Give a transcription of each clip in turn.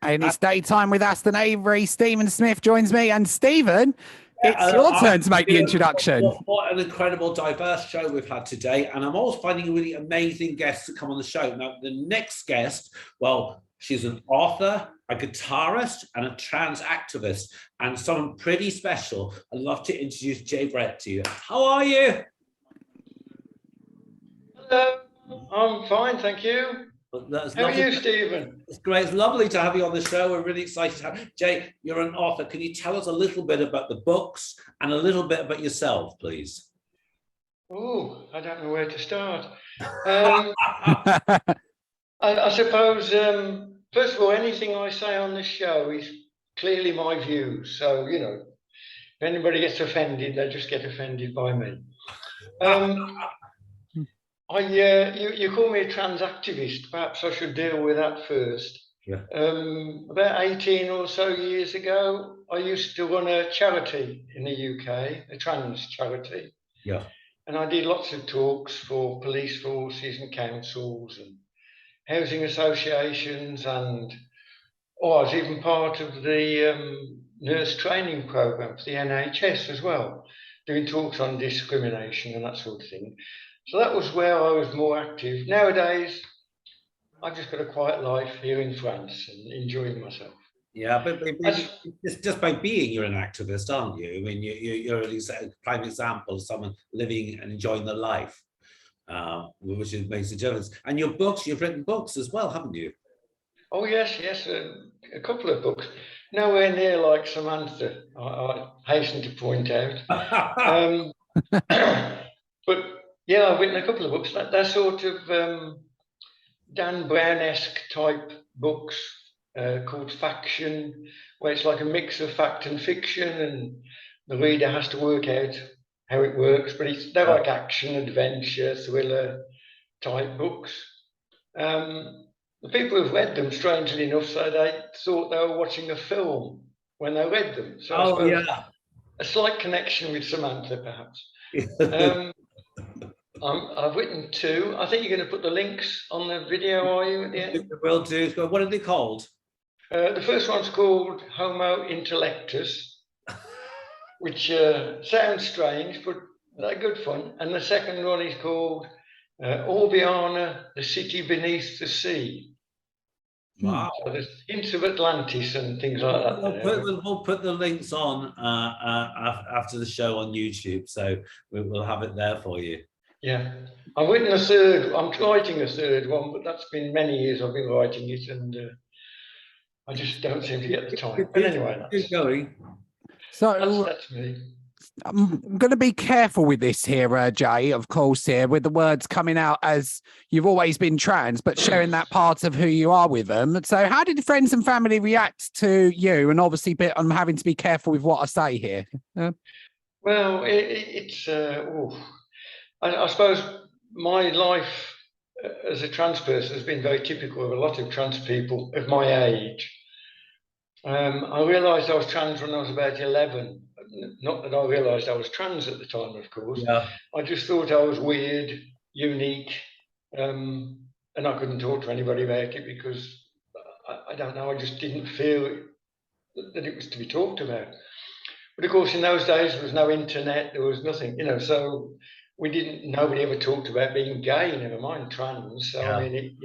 And it's daytime with Aston Avery. Stephen Smith joins me. And Stephen, it's your I, turn to make the introduction. what an incredible, diverse show we've had today. And I'm always finding really amazing guests to come on the show. Now, the next guest, well, she's an author, a guitarist, and a trans activist, and someone pretty special. I'd love to introduce Jay Brett to you. How are you? Hello, I'm fine, thank you. That's How are lovely. you, Stephen? It's great. It's lovely to have you on the show. We're really excited to have Jay. You're an author. Can you tell us a little bit about the books and a little bit about yourself, please? Oh, I don't know where to start. I suppose, first of all, anything I say on this show is clearly my views. So, if anybody gets offended, they just get offended by me. You call me a trans activist. Perhaps I should deal with that first. Yeah. About 18 or so years ago, I used to run a charity in the UK, a trans charity. Yeah. And I did lots of talks for police forces and councils and housing associations, and I was even part of the nurse training program for the NHS as well, doing talks on discrimination and that sort of thing. So that was where I was more active. Nowadays, I've just got a quiet life here in France and enjoying myself. Yeah, but just by being, you're an activist, aren't you? I mean, you're a prime example of someone living and enjoying their life, which makes a difference. And your books, you've written books as well, haven't you? Oh, yes, a couple of books. Nowhere near like Samantha, I hasten to point out. But yeah, I've written a couple of books. They're sort of Dan Brown-esque type books called Faction, where it's like a mix of fact and fiction, and the reader has to work out how it works. But they're like action, adventure, thriller type books. The people who've read them, strangely enough, say they thought they were watching a film when they read them. So I suppose a slight connection with Samantha, perhaps. I've written two. I think you're going to put the links on the video, are you, at the end? Will do. What are they called? The first one's called Homo Intellectus, which sounds strange, but they're good fun. And the second one is called Orbiana, the City Beneath the Sea. Wow. So there's hints of Atlantis and things like that. We'll put the links on after the show on YouTube, so we'll have it there for you. Yeah, I've written a third. I'm writing a third one, but that's been many years I've been writing it, and I just don't seem to get the time. But anyway, keep going. So that's me. I'm going to be careful with this here, Jay, of course, here with the words coming out as you've always been trans, but sharing that part of who you are with them. So how did friends and family react to you? And obviously, I'm having to be careful with what I say here. Well, I suppose my life as a trans person has been very typical of a lot of trans people of my age. I realised I was trans when I was about 11. Not that I realised I was trans at the time, of course. Yeah. I just thought I was weird, unique, and I couldn't talk to anybody about it because I don't know, I just didn't feel that it was to be talked about. But of course, in those days, there was no internet, there was nothing, so nobody ever talked about being gay, never mind trans. So, I mean,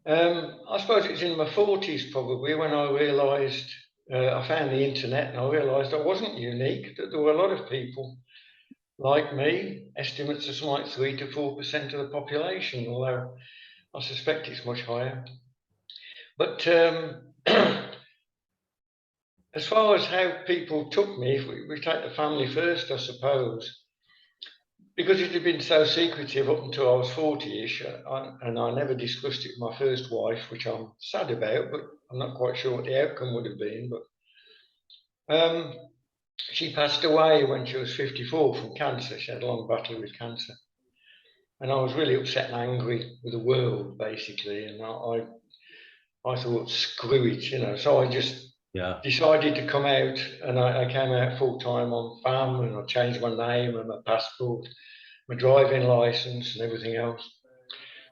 I suppose it's in my 40s probably when I realised, I found the internet and I realised I wasn't unique, that there were a lot of people like me. Estimates are something like 3 to 4% of the population, although I suspect it's much higher. But as far as how people took me, if we take the family first, I suppose, because it had been so secretive up until I was 40-ish, and I never discussed it with my first wife, which I'm sad about, but I'm not quite sure what the outcome would have been. But she passed away when she was 54 from cancer. She had a long battle with cancer. And I was really upset and angry with the world, basically. And I thought, screw it, So I just decided to come out, and I came out full-time on FAM, and I changed my name and my passport, my driving license and everything else.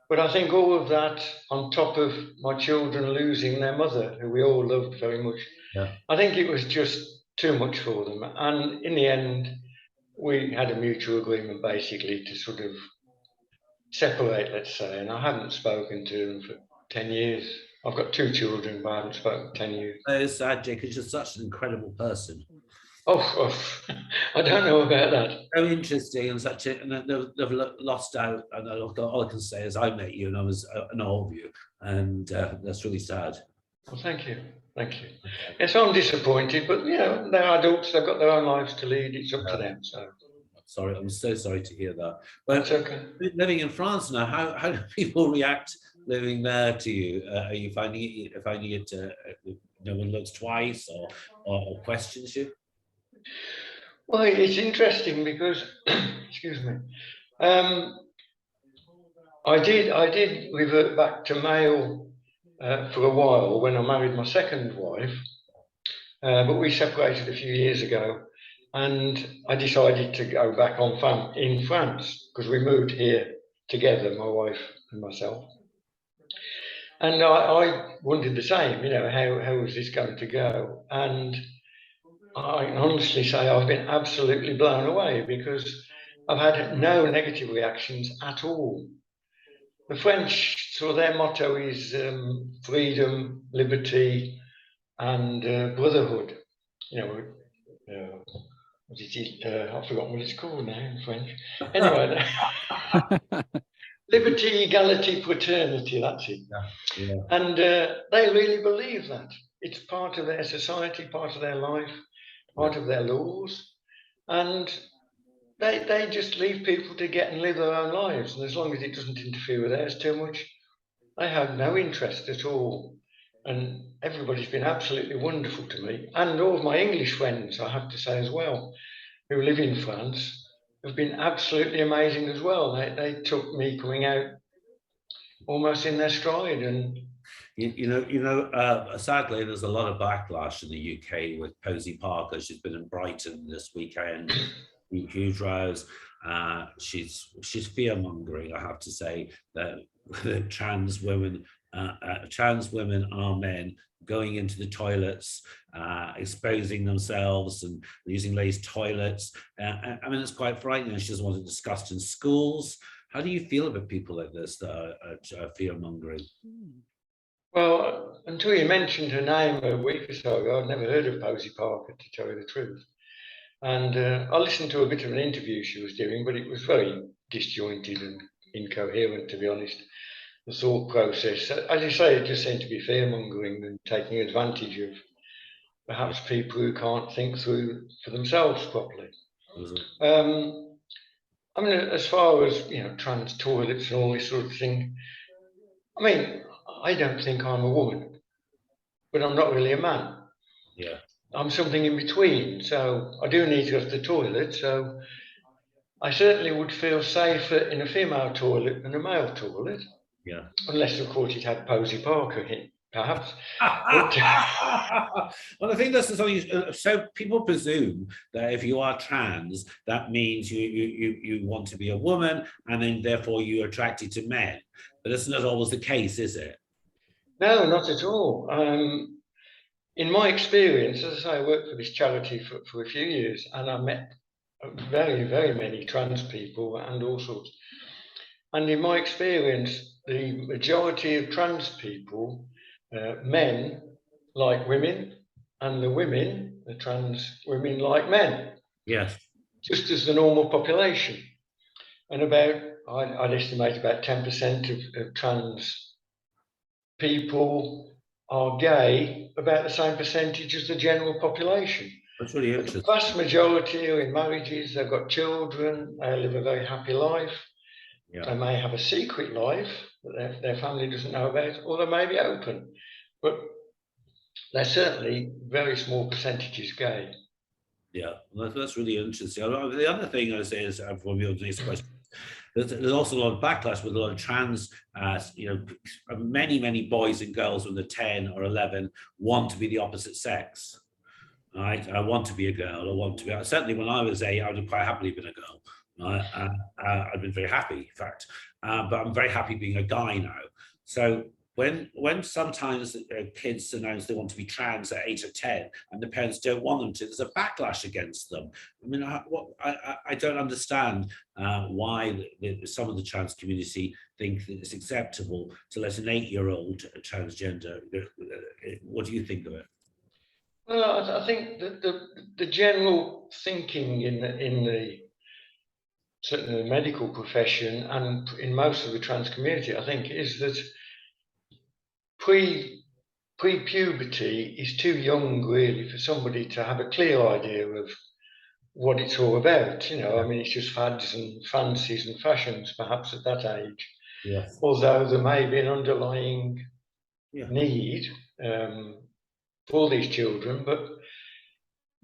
But I think all of that, on top of my children losing their mother, who we all loved very much, I think it was just too much for them. And in the end, we had a mutual agreement basically to sort of separate, let's say. And I haven't spoken to them for 10 years. I've got 2 children, but I haven't spoken for 10 years. It's sad, Jake, because you're such an incredible person. Oh, I don't know about that. So interesting, and such a, and they've lost out. And all I can say is I met you and I was in awe of you, and that's really sad. Well, thank you. Thank you. Yes, I'm disappointed, but you know, they're adults, they've got their own lives to lead, it's up to them. So sorry, I'm so sorry to hear that. But it's okay. Living in France now, how do people react living there to you? Are you finding it no one looks twice or questions you? Well, it's interesting because, excuse me, I did revert back to male for a while when I married my second wife, but we separated a few years ago, and I decided to go back in France because we moved here together, my wife and myself. And I wondered the same, you know, how was this going to go? And I can honestly say I've been absolutely blown away because I've had no negative reactions at all. The French, so their motto is freedom, liberty, and brotherhood. You know, I've forgotten what it's called now in French. Anyway, liberty, equality, fraternity, that's it. Yeah. And they really believe that. It's part of their society, part of their life, part of their laws, and they just leave people to get and live their own lives, and as long as it doesn't interfere with theirs too much, they have no interest at all. And everybody's been absolutely wonderful to me, and all of my English friends, I have to say as well, who live in France, have been absolutely amazing as well. They took me coming out almost in their stride. And sadly, there's a lot of backlash in the UK with Posy Parker. She's been in Brighton this weekend, huge rows. She's fear-mongering, I have to say, that trans women are men going into the toilets, exposing themselves and using ladies' toilets. I mean, it's quite frightening. She doesn't want it discussed in schools. How do you feel about people like this that are fear-mongering? Well, until you mentioned her name a week or so ago, I'd never heard of Posy Parker, to tell you the truth. And I listened to a bit of an interview she was doing, but it was very disjointed and incoherent, to be honest. The thought process, as you say, it just seemed to be fear-mongering and taking advantage of perhaps people who can't think through for themselves properly. I mean, as far as, you know, trans toilets and all this sort of thing, I mean, I don't think I'm a woman, but I'm not really a man. Yeah. I'm something in between, so I do need to go to the toilet, so I certainly would feel safer in a female toilet than a male toilet. Yeah. Unless, of course, it had Posy Parker in, perhaps. Well, I think that's something. So people presume that if you are trans, that means you want to be a woman, and then therefore you're attracted to men. But that's not always the case, is it? No, not at all. In my experience, as I say, I worked for this charity for a few years, and I met very, very many trans people and all sorts. And in my experience, the majority of trans people, men like women, and the trans women like men. Yes. Just as the normal population. And I'd estimate about 10% of trans people are gay, about the same percentage as the general population. That's really interesting. The vast majority are in marriages, they've got children, they live a very happy life. Yeah. They may have a secret life that their family doesn't know about, or they may be open, but they're certainly very small percentages gay. Yeah, that's really interesting. The other thing I say is, for me, this question, there's also a lot of backlash with a lot of trans, many boys and girls when they're 10 or 11 want to be the opposite sex. Right? I want to be a girl. Certainly when I was 8, I would have quite happily been a girl. I've been very happy, in fact, but I'm very happy being a guy now. So when sometimes kids announce they want to be trans at 8 or 10 and the parents don't want them to, there's a backlash against them. I mean, I don't understand why some of the trans community think that it's acceptable to let an 8-year-old transgender. What do you think of it? Well, I think that the general thinking in the certainly the medical profession and in most of the trans community, I think, is that pre-puberty is too young really for somebody to have a clear idea of what it's all about. You know, I mean, it's just fads and fancies and fashions perhaps at that age. Yes. Although there may be an underlying need for these children, but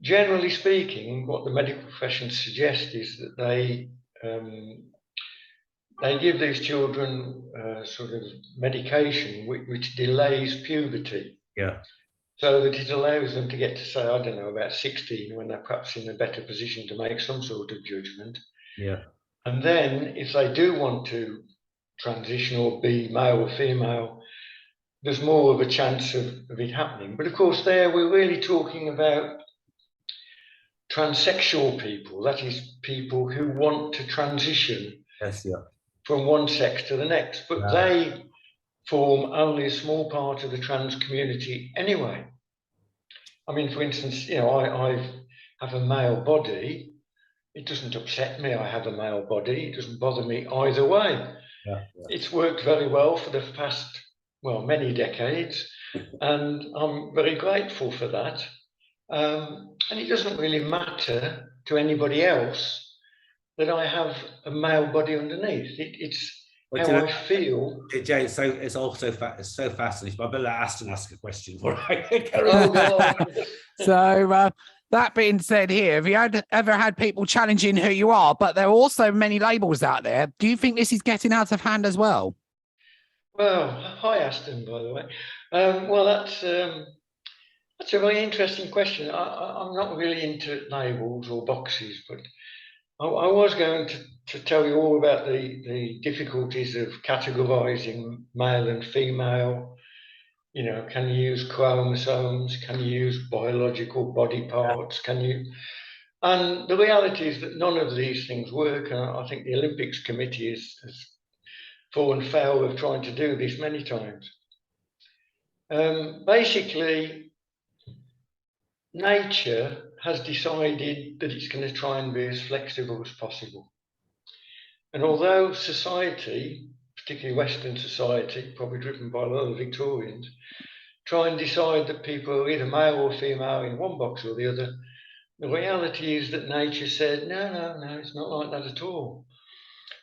generally speaking, what the medical profession suggests is that they give these children sort of medication which delays puberty. Yeah. So that it allows them to get to, say, I don't know, about 16, when they're perhaps in a better position to make some sort of judgment. Yeah. And then if they do want to transition or be male or female, there's more of a chance of it happening. But of course, there we're really talking about transsexual people, that is, people who want to transition from one sex to the next, but they form only a small part of the trans community anyway. I mean, for instance, you know, I have a male body. It doesn't upset me I have a male body. It doesn't bother me either way. It's worked very well for the past, well, many decades, and I'm very grateful for that. And it doesn't really matter to anybody else that I have a male body underneath. It's how I feel. Jay, it's also so fascinating. But I better let Aston ask a question before I So that being said, here, have you ever had people challenging who you are? But there are also many labels out there. Do you think this is getting out of hand as well? Well, hi Aston, by the way. Well, that's a very interesting question. I'm not really into labels or boxes, but I was going to tell you all about the difficulties of categorizing male and female. You know, can you use chromosomes? Can you use biological body parts? Can you? And the reality is that none of these things work. And I think the Olympics Committee has fallen foul of trying to do this many times. Basically, nature has decided that it's going to try and be as flexible as possible. And although society, particularly Western society, probably driven by a lot of Victorians, try and decide that people are either male or female in one box or the other, the reality is that nature said, no, it's not like that at all.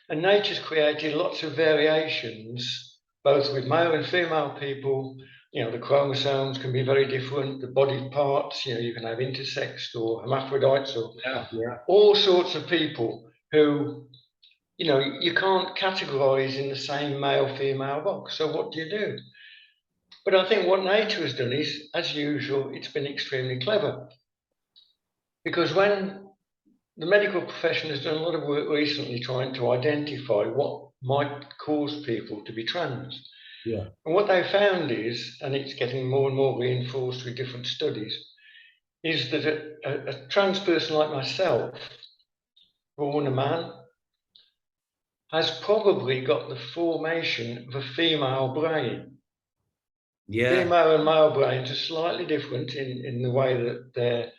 And nature's created lots of variations, both with male and female people. You know, the chromosomes can be very different, the body parts, you know, you can have intersexed or hermaphrodites or all sorts of people who, you know, you can't categorize in the same male-female box. So what do? But I think what nature has done is, as usual, it's been extremely clever. Because when the medical profession has done a lot of work recently trying to identify what might cause people to be trans. Yeah. And what they found is, and it's getting more and more reinforced with different studies, is that a trans person like myself, born a man, has probably got the formation of a female brain. Yeah. Female and male brains are slightly different in the way that they're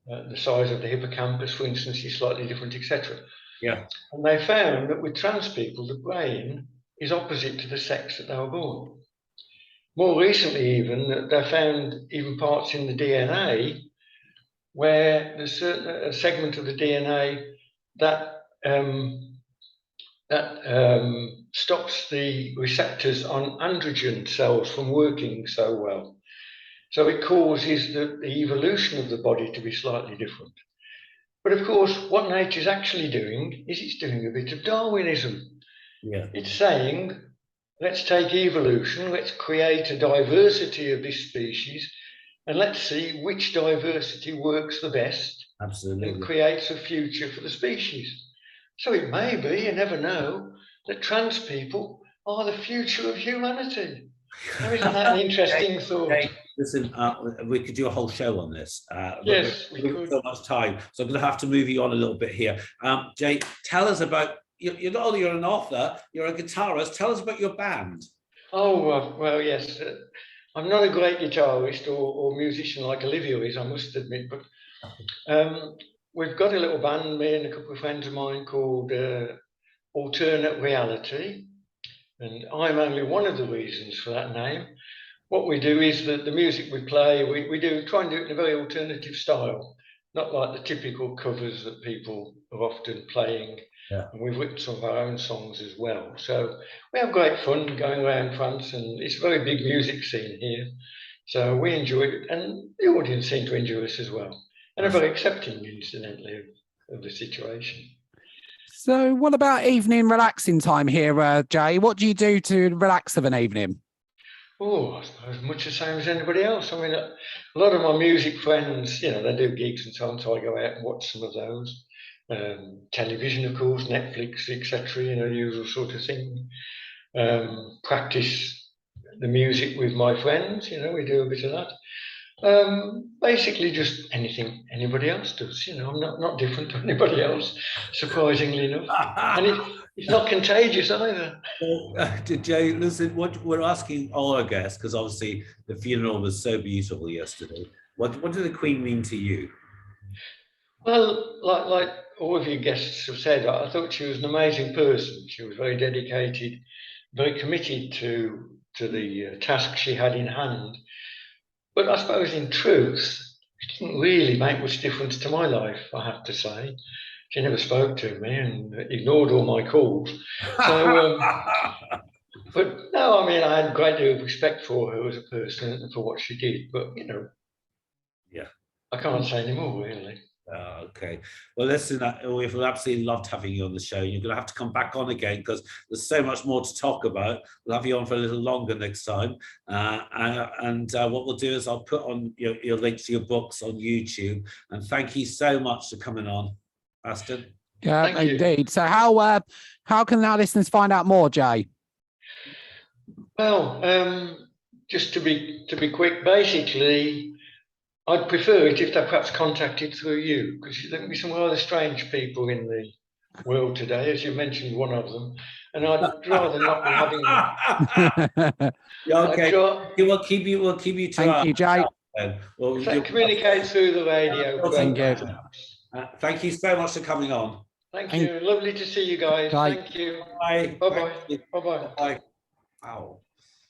the size of the hippocampus, for instance, is slightly different, etc. Yeah. And they found that with trans people, the brain is opposite to the sex that they were born. More recently, even, they found even parts in the DNA where there's a segment of the DNA that stops the receptors on androgen cells from working so well. So it causes the evolution of the body to be slightly different. But of course, what nature's actually doing is it's doing a bit of Darwinism. Yeah. It's saying, let's take evolution, let's create a diversity of this species, and let's see which diversity works the best. Absolutely. And creates a future for the species. So it may be, you never know, that trans people are the future of humanity. Now, isn't that an interesting thought? Okay, listen, we could do a whole show on this. Yes, we we've got could. so much time, so I'm going to have to move you on a little bit here. Jay, tell us about, you're not only an author, you're a guitarist. Tell us about your band. Oh, well, yes. I'm not a great guitarist or musician like Olivia is, I must admit, but we've got a little band, me and a couple of friends of mine, called Alternate Reality, and I'm only one of the reasons for that name. What we do is that the music we play, we try and do it in a very alternative style, not like the typical covers that people are often playing. Yeah. And we've written some of our own songs as well. So we have great fun going around France, and it's a very big music scene here. So we enjoy it, and the audience seem to enjoy us as well. And are very accepting, incidentally, of the situation. So what about evening relaxing time here, Jay? What do you do to relax of an evening? Oh, I suppose much the same as anybody else. I mean, a lot of my music friends, you know, they do gigs and so on, so I go out and watch some of those. Television, of course, Netflix, etc., you know, usual sort of thing. Practice the music with my friends, you know, we do a bit of that. Basically just anything anybody else does, you know. I'm not different to anybody else, surprisingly enough. And it's not contagious either. Jay, listen, what we're asking all our guests, because obviously the funeral was so beautiful yesterday, what did the Queen mean to you? Well, like all of you guests have said, I thought she was an amazing person. She was very dedicated, very committed to the task she had in hand. But I suppose in truth, it didn't really make much difference to my life, I have to say. She never spoke to me and ignored all my calls. So, but no, I mean, I had a great deal of respect for her as a person and for what she did. But, you know, Yeah, I can't say any more, really. Okay. Well, listen, we've absolutely loved having you on the show. You're going to have to come back on again because there's so much more to talk about. We'll have you on for a little longer next time. And what we'll do is I'll put on your links to your books on YouTube. And thank you so much for coming on, Aston. Yeah, thank indeed. You. So how can our listeners find out more, Jay? Well, just to be quick, basically, I'd prefer it if they perhaps contacted through you, because there can be some rather strange people in the world today, as you mentioned one of them, and I'd rather not be having them. Yeah, okay. We'll keep you to Thank you, Jay. Well, if they communicate through the radio, thank you. Thank you so much for coming on. Thank you. Lovely to see you guys. Bye. Thank you. Bye. Bye-bye. Bye-bye. Bye. Wow.